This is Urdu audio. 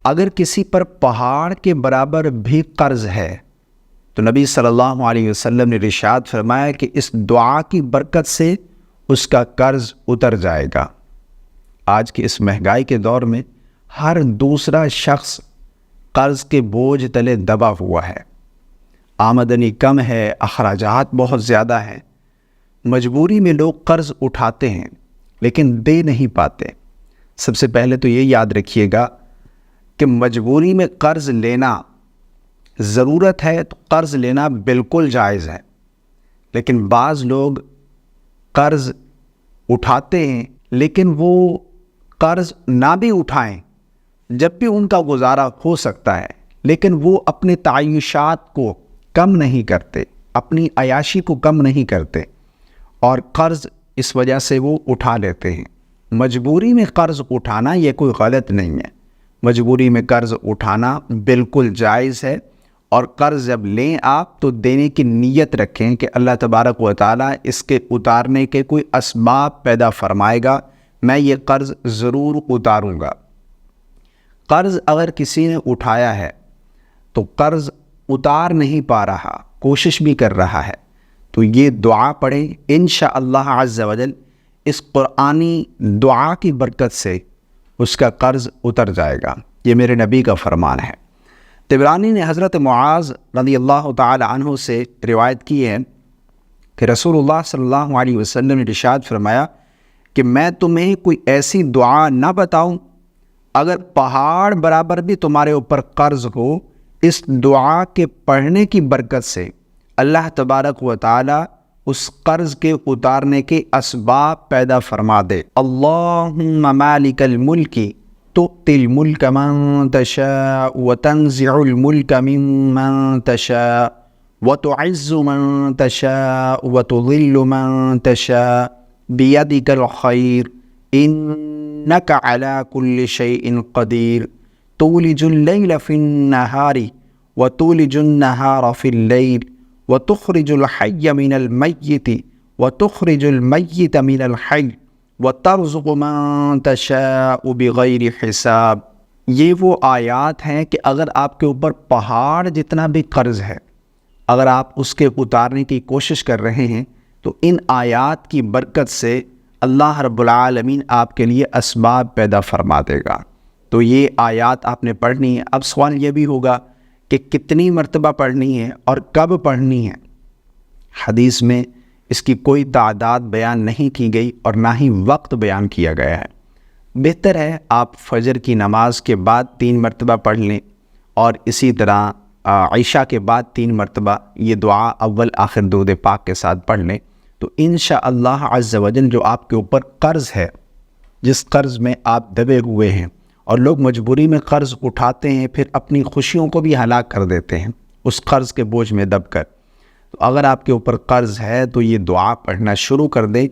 اگر کسی پر پہاڑ کے برابر بھی قرض ہے تو نبی صلی اللہ علیہ وسلم نے ارشاد فرمایا کہ اس دعا کی برکت سے اس کا قرض اتر جائے گا۔ آج کے اس مہنگائی کے دور میں ہر دوسرا شخص قرض کے بوجھ تلے دبا ہوا ہے، آمدنی کم ہے، اخراجات بہت زیادہ ہیں، مجبوری میں لوگ قرض اٹھاتے ہیں لیکن دے نہیں پاتے۔ سب سے پہلے تو یہ یاد رکھیے گا کہ مجبوری میں قرض لینا، ضرورت ہے تو قرض لینا بالکل جائز ہے، لیکن بعض لوگ قرض اٹھاتے ہیں لیکن وہ قرض نہ بھی اٹھائیں جب بھی ان کا گزارا ہو سکتا ہے، لیکن وہ اپنے تعیشات کو کم نہیں کرتے، اپنی عیاشی کو کم نہیں کرتے اور قرض اس وجہ سے وہ اٹھا لیتے ہیں۔ مجبوری میں قرض اٹھانا یہ کوئی غلط نہیں ہے، مجبوری میں قرض اٹھانا بالکل جائز ہے، اور قرض جب لیں آپ تو دینے کی نیت رکھیں کہ اللہ تبارک و تعالیٰ اس کے اتارنے کے کوئی اسباب پیدا فرمائے گا، میں یہ قرض ضرور اتاروں گا۔ قرض اگر کسی نے اٹھایا ہے تو قرض اتار نہیں پا رہا، کوشش بھی کر رہا ہے، تو یہ دعا پڑھیں، انشاءاللہ عز و جل اس قرآنی دعا کی برکت سے اس کا قرض اتر جائے گا۔ یہ میرے نبی کا فرمان ہے۔ طبرانی نے حضرت معاذ رضی اللہ تعالی عنہ سے روایت کی ہے کہ رسول اللہ صلی اللہ علیہ وسلم نے ارشاد فرمایا کہ میں تمہیں کوئی ایسی دعا نہ بتاؤں، اگر پہاڑ برابر بھی تمہارے اوپر قرض ہو، اس دعا کے پڑھنے کی برکت سے اللہ تبارک و تعالی اس قرض کے اتارنے کے اسباب پیدا فرما دے۔ اللہم مالک الملک تؤتی الملک من تشاء وتنزع الملک ممن تشاء وتعز من تشاء وتذل من تشاء بیدک الخیر انک علی کل شیء قدیر تولج اللیل فی النہار وتولج النہار فی اللیل وتخرج الحی من المیت وتخرج المیت من الحی وترزق من تشاء بغیر حساب۔ یہ وہ آیات ہیں کہ اگر آپ کے اوپر پہاڑ جتنا بھی قرض ہے، اگر آپ اس کے اتارنے کی کوشش کر رہے ہیں تو ان آیات کی برکت سے اللہ رب العالمین آپ کے لیے اسباب پیدا فرما دے گا۔ تو یہ آیات آپ نے پڑھنی ہے۔ اب سوال یہ بھی ہوگا کہ کتنی مرتبہ پڑھنی ہے اور کب پڑھنی ہے؟ حدیث میں اس کی کوئی تعداد بیان نہیں کی گئی اور نہ ہی وقت بیان کیا گیا ہے۔ بہتر ہے آپ فجر کی نماز کے بعد 3 مرتبہ پڑھ لیں، اور اسی طرح عشاء کے بعد 3 مرتبہ یہ دعا اول آخر درود پاک کے ساتھ پڑھ لیں، تو انشاءاللہ عز و جل جو آپ کے اوپر قرض ہے، جس قرض میں آپ دبے ہوئے ہیں، اور لوگ مجبوری میں قرض اٹھاتے ہیں پھر اپنی خوشیوں کو بھی ہلاک کر دیتے ہیں اس قرض کے بوجھ میں دب کر، تو اگر آپ کے اوپر قرض ہے تو یہ دعا پڑھنا شروع کر دیں۔